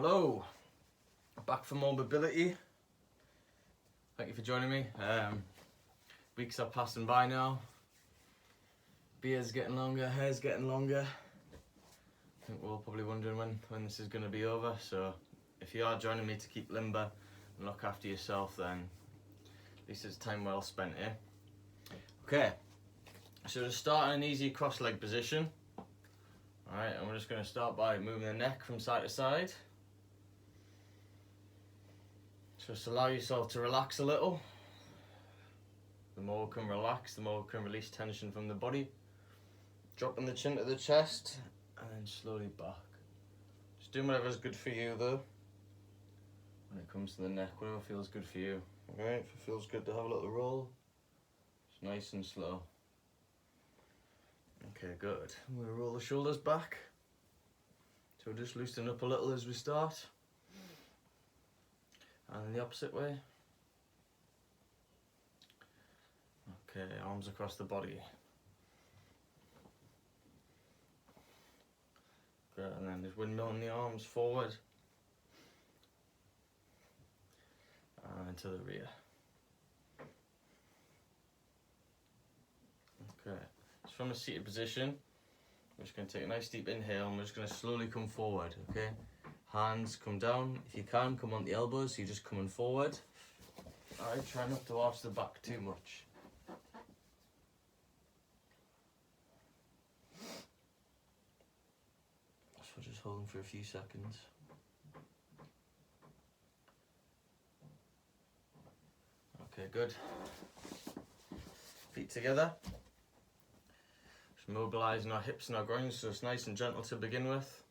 Hello, back for more mobility. Thank you for joining me. Weeks are passing by now. Beard's getting longer, hair's getting longer. I think we're all probably wondering when this is going to be over. So if you are joining me to keep limber and look after yourself, then at least it's time well spent here. Okay, so to start in an easy cross-leg position. Alright, and we're just going to start by moving the neck from side to side. Just allow yourself to relax a little. The more we can relax, the more we can release tension from the body. Dropping the chin to the chest and then slowly back. Just doing whatever's good for you though. When it comes to the neck, whatever feels good for you. Okay, if it feels good to have a little roll, it's nice and slow. Okay, good. I'm going to roll the shoulders back. So just loosen up a little as we start. And in the opposite way. Okay, arms across the body. Good, and then just windmilling the arms forward. And to the rear. Okay, so from a seated position, we're just going to take a nice deep inhale and we're just going to slowly come forward, okay? Hands come down. If you can, come on the elbows, so you're just coming forward. Alright, try not to arch the back too much. So just holding for a few seconds. Okay, good. Feet together. Just mobilising our hips and our groins so it's nice and gentle to begin with.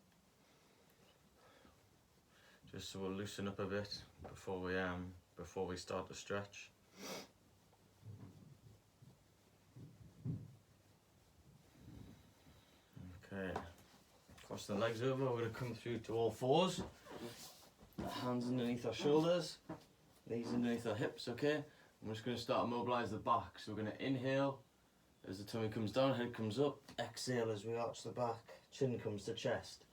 Just so we'll loosen up a bit before we start to stretch. Okay, cross the legs over. We're going to come through to all fours. Hands underneath our shoulders, knees underneath our hips. Okay, I'm just going to start to mobilise the back. So we're going to inhale as the tummy comes down, head comes up. Exhale as we arch the back, chin comes to chest.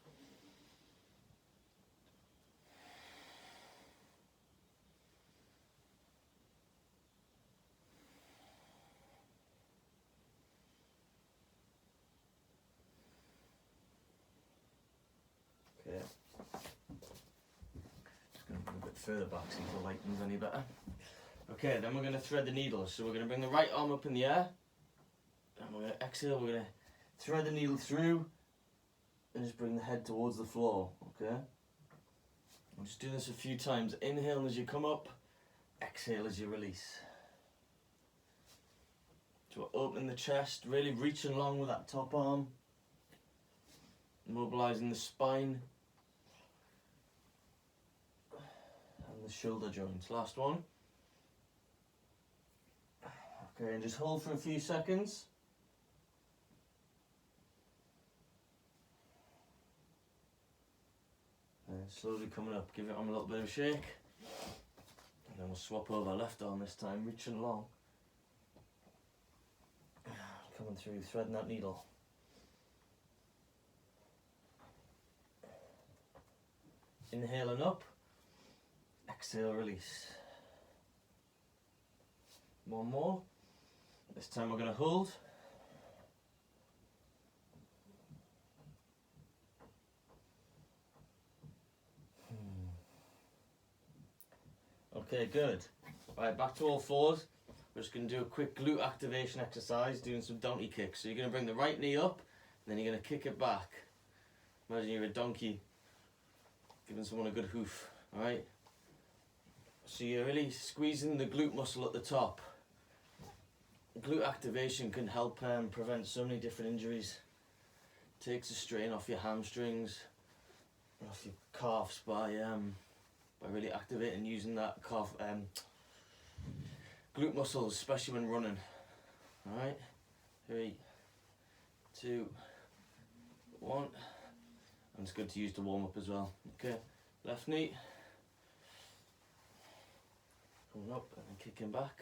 Okay. Just going to bring a bit further back, see if the light moves any better. Okay, then we're going to thread the needle. So we're going to bring the right arm up in the air. And we're going to exhale, we're going to thread the needle through and just bring the head towards the floor, okay? We'll just do this a few times. Inhale as you come up, exhale as you release. So we're opening the chest, really reaching long with that top arm. Mobilising the spine and the shoulder joints. Last one. Okay, and just hold for a few seconds. And slowly coming up, give your arm a little bit of a shake. And then we'll swap over left arm this time, reaching long. Coming through, threading that needle. Inhaling up, exhale, release. One more. This time we're going to hold. Okay, good. Right, back to all fours. We're just going to do a quick glute activation exercise, doing some donkey kicks. So you're going to bring the right knee up, and then you're going to kick it back. Imagine you're a donkey giving someone a good hoof, alright? So you're really squeezing the glute muscle at the top. Glute activation can help prevent so many different injuries. Takes the strain off your hamstrings, off your calves by really activating using that calf glute muscles, especially when running. Alright, 3, 2, 1. And it's good to use to warm up as well. Okay, left knee. Coming up and then kicking back.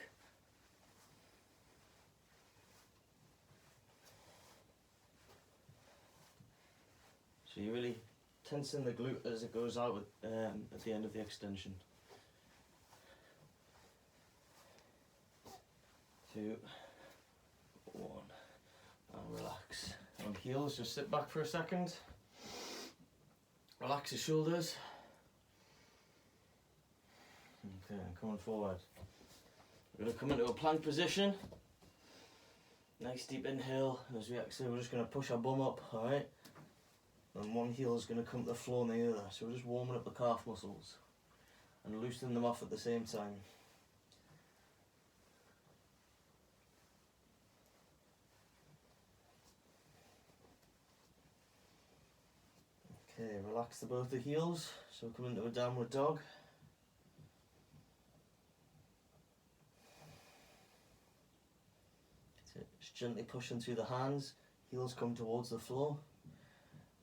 So you're really tensing the glute as it goes out at the end of the extension. 2, 1, and relax. On heels, just sit back for a second. Relax your shoulders. Okay, coming forward. We're going to come into a plank position. Nice deep inhale. As we exhale, we're just going to push our bum up, alright? And one heel is going to come to the floor and the other. So we're just warming up the calf muscles and loosening them off at the same time. Okay, relax both the heels. So come into a downward dog. Just gently pushing through the hands. Heels come towards the floor.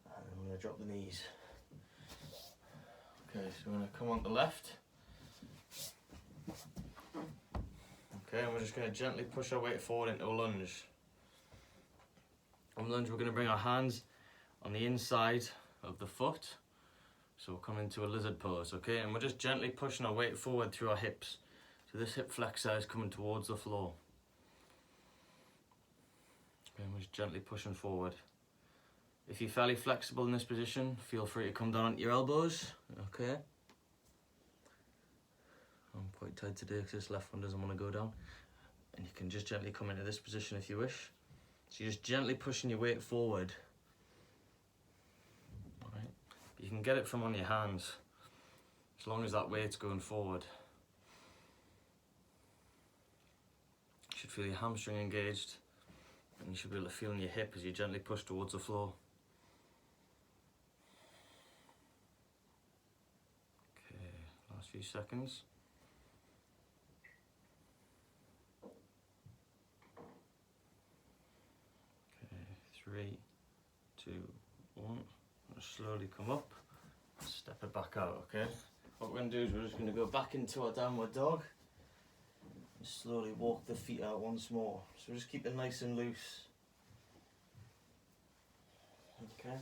And I'm going to drop the knees. Okay, so we're going to come on the left. Okay, and we're just going to gently push our weight forward into a lunge. On lunge, we're going to bring our hands on the inside of the foot. So we'll come into a lizard pose, okay? And we're just gently pushing our weight forward through our hips. So this hip flexor is coming towards the floor. Okay, and we're just gently pushing forward. If you're fairly flexible in this position, feel free to come down onto your elbows, okay? I'm quite tight today because this left one doesn't want to go down. And you can just gently come into this position if you wish. So you're just gently pushing your weight forward. Alright, you can get it from on your hands, as long as that weight's going forward. You should feel your hamstring engaged, and you should be able to feel in your hip as you gently push towards the floor. Okay, last few seconds. Okay, 3, 2, 1. Slowly come up, step it back out, okay? What we're going to do is we're just going to go back into our downward dog and slowly walk the feet out once more. So just keep it nice and loose. Okay.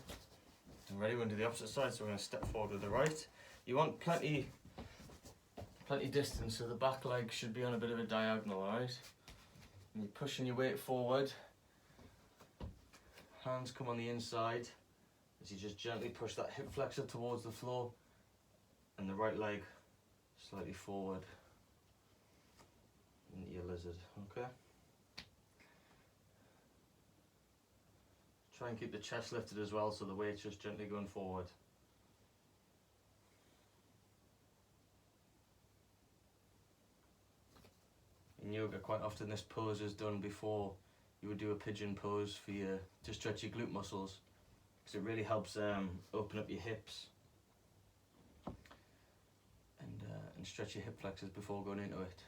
And ready, we're going to do the opposite side, so we're going to step forward with the right. You want plenty distance, so the back leg should be on a bit of a diagonal, alright? And you're pushing your weight forward. Hands come on the inside. As you just gently push that hip flexor towards the floor and the right leg slightly forward into your lizard, okay? Try and keep the chest lifted as well so the weight's just gently going forward. In yoga, quite often this pose is done before you would do a pigeon pose for to stretch your glute muscles. It really helps open up your hips and stretch your hip flexors before going into it.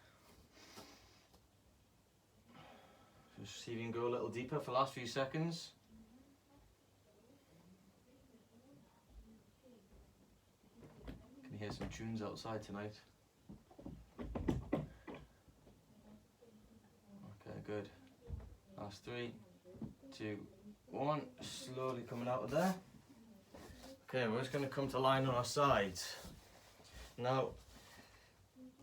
Just see if you can go a little deeper for the last few seconds. Can you hear some tunes outside tonight? Okay, good. Last 3, 2, 1, slowly coming out of there. Okay, we're just going to come to line on our sides. Now,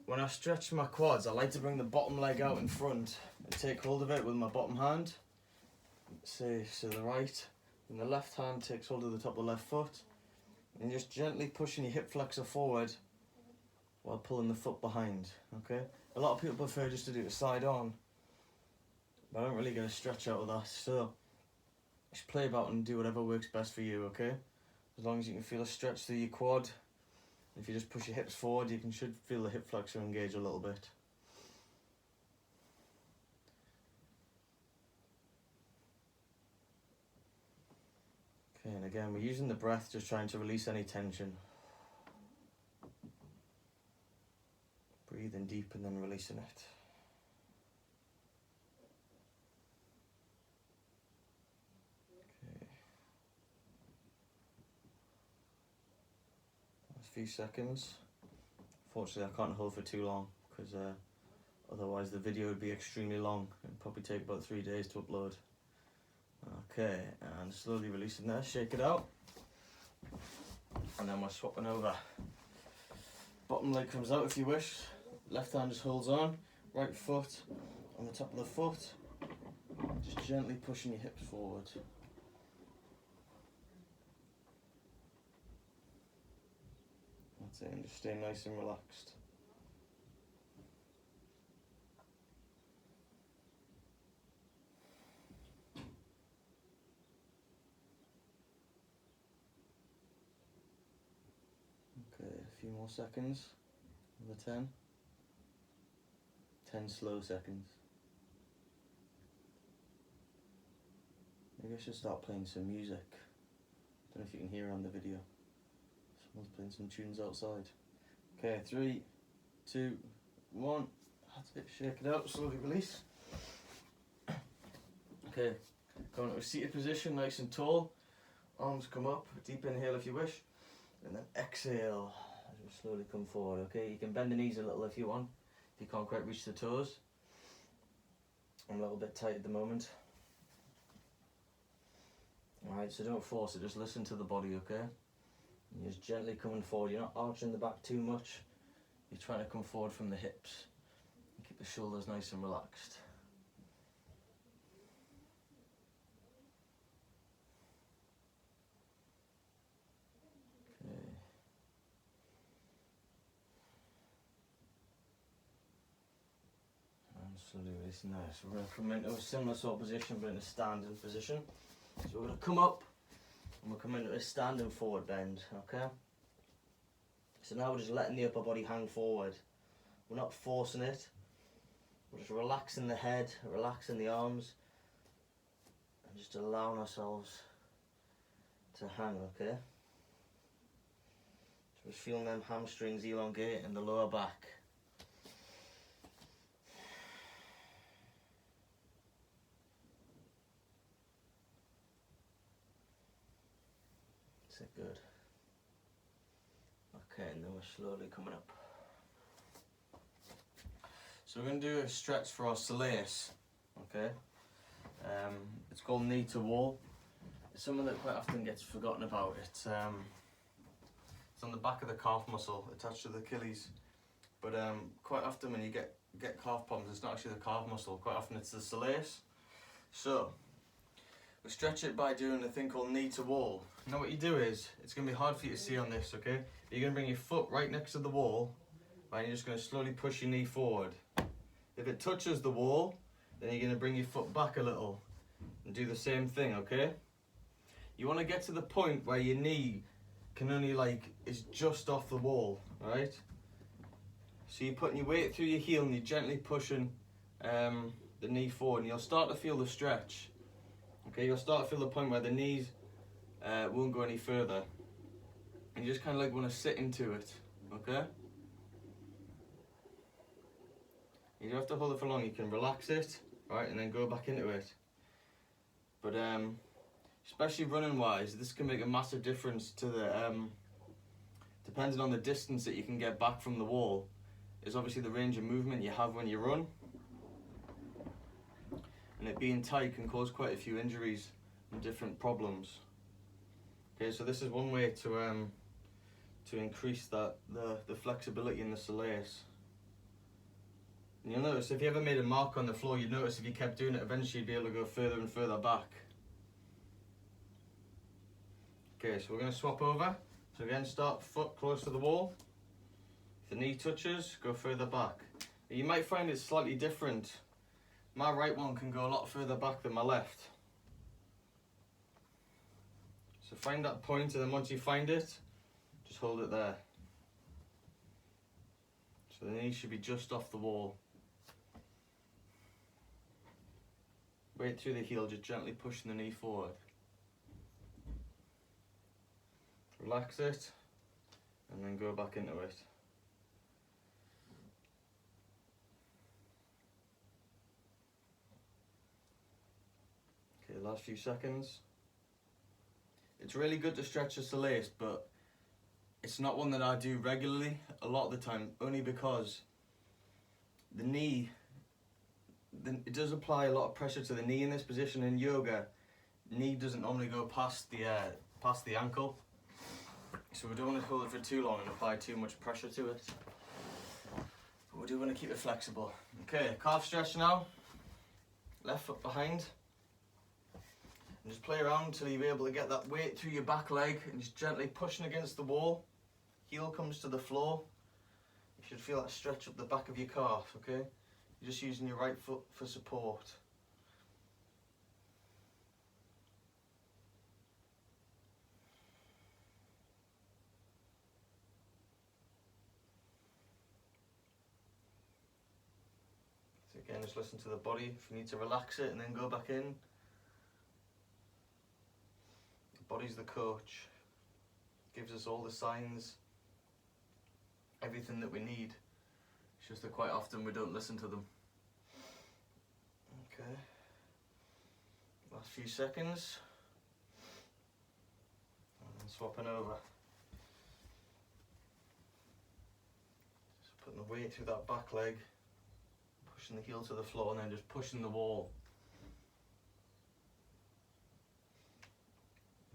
when I stretch my quads, I like to bring the bottom leg out in front and take hold of it with my bottom hand. So the right, and the left hand takes hold of the top of the left foot. And just gently pushing your hip flexor forward while pulling the foot behind, okay? A lot of people prefer just to do it side on, but I don't really get a stretch out of that, so just play about and do whatever works best for you, okay? As long as you can feel a stretch through your quad. If you just push your hips forward, you should feel the hip flexor engage a little bit. Okay, and again, we're using the breath, just trying to release any tension. Breathing deep and then releasing it. Few seconds. Fortunately, I can't hold for too long because otherwise the video would be extremely long. It'd probably take about 3 days to upload. Okay, and slowly releasing there, shake it out. and then we're swapping over. Bottom leg comes out if you wish, left hand just holds on, right foot on the top of the foot, just gently pushing your hips forward. That's it, and just stay nice and relaxed. Okay, a few more seconds. Another 10. 10 slow seconds. Maybe I should start playing some music. Don't know if you can hear on the video. Someone's playing some tunes outside. Okay, 3, 2, 1. That's it, shake it out, slowly release. Okay, go into a seated position, nice and tall. Arms come up, deep inhale if you wish. And then exhale as we slowly come forward, okay? You can bend the knees a little if you want, if you can't quite reach the toes. I'm a little bit tight at the moment. Alright, so don't force it, just listen to the body, okay? And you're just gently coming forward, you're not arching the back too much. You're trying to come forward from the hips. And keep the shoulders nice and relaxed. Okay. And slowly releasing that. So we're going to come into a similar sort of position, but in a standing position. So we're going to come up and we'll come into a standing forward bend, okay? So now we're just letting the upper body hang forward. We're not forcing it. We're just relaxing the head, relaxing the arms, and just allowing ourselves to hang, okay? So just feeling them hamstrings elongate in the lower back. Good. Okay, and then we're slowly coming up. So we're going to do a stretch for our soleus. Okay. It's called knee to wall. It's something that quite often gets forgotten about. It's on the back of the calf muscle attached to the Achilles. But quite often when you get calf problems, it's not actually the calf muscle. Quite often it's the soleus. So we stretch it by doing a thing called knee to wall. Now what you do is, it's going to be hard for you to see on this, okay? You're going to bring your foot right next to the wall, and you're just going to slowly push your knee forward. If it touches the wall, then you're going to bring your foot back a little and do the same thing, okay? You want to get to the point where your knee can only is just off the wall, right? So you're putting your weight through your heel and you're gently pushing the knee forward, and you'll start to feel the stretch. Okay, you'll start to feel the point where the knees won't go any further. And you just kind of want to sit into it, okay? You don't have to hold it for long, you can relax it, right, and then go back into it. But especially running wise, this can make a massive difference to the, depending on the distance that you can get back from the wall, is obviously the range of movement you have when you run. And it being tight can cause quite a few injuries and different problems. Okay, so this is one way to increase the flexibility in the soleus. And you'll notice if you ever made a mark on the floor, you'd notice if you kept doing it, eventually you'd be able to go further and further back. Okay, so we're going to swap over. So again, start foot close to the wall. If the knee touches, go further back. You might find it slightly different. My right one can go a lot further back than my left. So find that point, and then once you find it, just hold it there. So the knee should be just off the wall. Weight through the heel, just gently pushing the knee forward. Relax it, and then go back into it. Okay, last few seconds. It's really good to stretch the soleus, but it's not one that I do regularly a lot of the time, only because the knee, it does apply a lot of pressure to the knee in this position. In yoga, knee doesn't normally go past the ankle. So we don't want to hold it for too long and apply too much pressure to it. But we do want to keep it flexible. Okay, calf stretch now. Left foot behind. And just play around until you're able to get that weight through your back leg and just gently pushing against the wall. Heel comes to the floor. You should feel that stretch up the back of your calf, okay? You're just using your right foot for support. So again, just listen to the body. If you need to relax it and then go back in. The body's the coach. Gives us all the signs, everything that we need. It's just that quite often we don't listen to them. Okay. Last few seconds. And then swapping over. Just putting the weight through that back leg, pushing the heel to the floor and then just pushing the wall.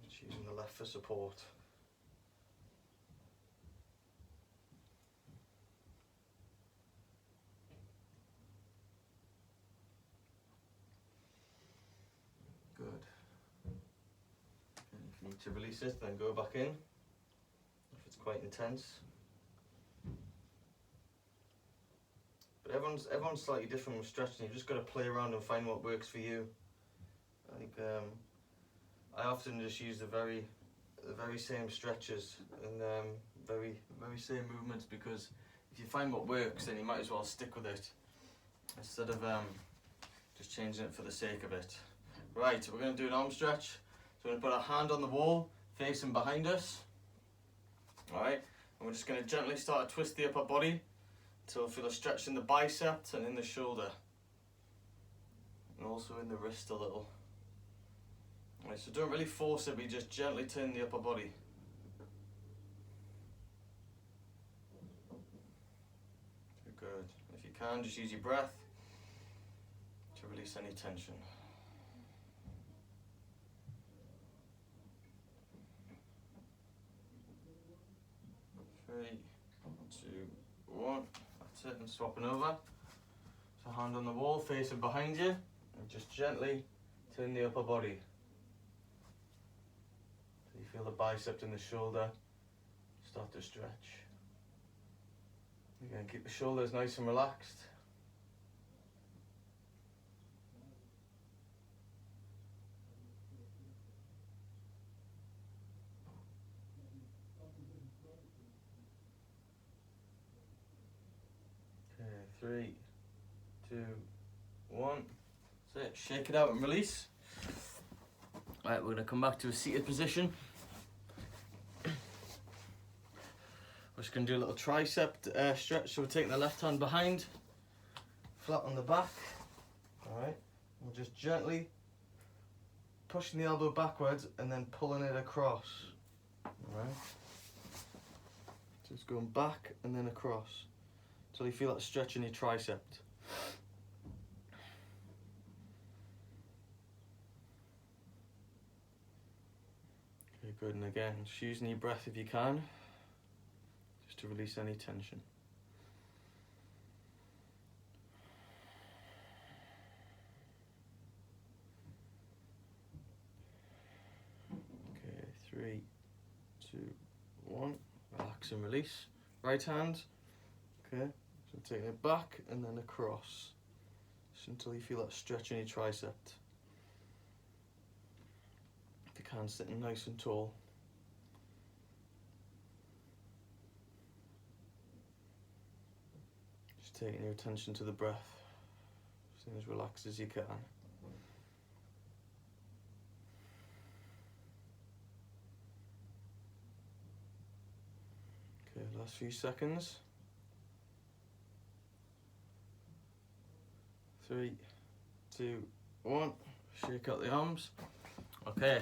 Just using the left for support. Good. And if you need to release it, then go back in if it's quite intense. But everyone's slightly different with stretching. You've just got to play around and find what works for you. I often just use the very same stretches and very same movements, because if you find what works, then you might as well stick with it instead of just changing it for the sake of it. Right, so we're going to do an arm stretch. So we're going to put our hand on the wall, facing behind us. Alright, and we're just going to gently start to twist the upper body until we feel a stretch in the biceps and in the shoulder. And also in the wrist a little. Alright, so don't really force it, we just gently turn the upper body. Good. If you can, just use your breath to release any tension. 3, 2, 1. That's it, and swapping over. So hand on the wall, facing behind you, and just gently turn the upper body. So you feel the bicep and the shoulder start to stretch. Again, keep the shoulders nice and relaxed. Okay, 3, 2, 1. That's it. Shake it out and release. Right, we're going to come back to a seated position. We're just going to do a little tricep stretch. So we're taking the left hand behind, flat on the back. Alright, we're just gently pushing the elbow backwards and then pulling it across. Alright, so it's going back and then across until you feel that stretch in your tricep. Okay, good, and again, just using your breath if you can, just to release any tension. Okay, 3, 2, 1. Relax and release. Right hand. Okay, so taking it back and then across, just until you feel that stretch in your tricep. If you can, sitting nice and tall. Just taking your attention to the breath, staying as relaxed as you can. Okay, last few seconds. 3, 2, 1. Shake out the arms. Okay,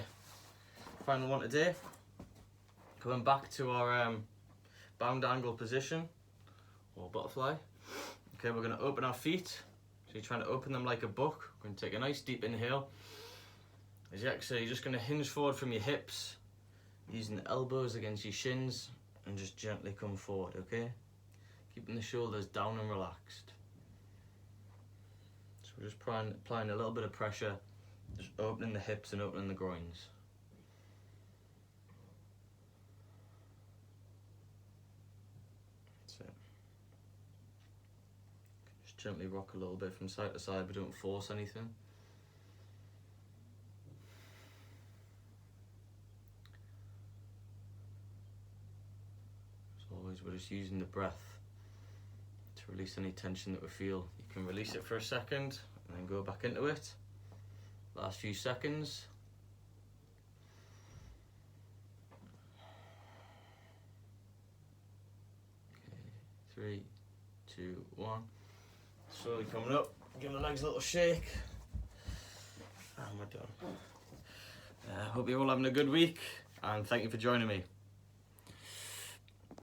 final one today. Going back to our bound angle position, or butterfly. Okay, we're going to open our feet. So you're trying to open them like a book. We're going to take a nice deep inhale. As you exhale, you're just going to hinge forward from your hips, using the elbows against your shins and just gently come forward, okay? Keeping the shoulders down and relaxed. So we're just applying a little bit of pressure, just opening the hips and opening the groins. That's it. Just gently rock a little bit from side to side, but don't force anything. Always, we're just using the breath to release any tension that we feel. You can release it for a second and then go back into it. Last few seconds. Okay, 3, 2, 1. Slowly coming up. Give the legs a little shake. And we're done. Hope you're all having a good week, and thank you for joining me.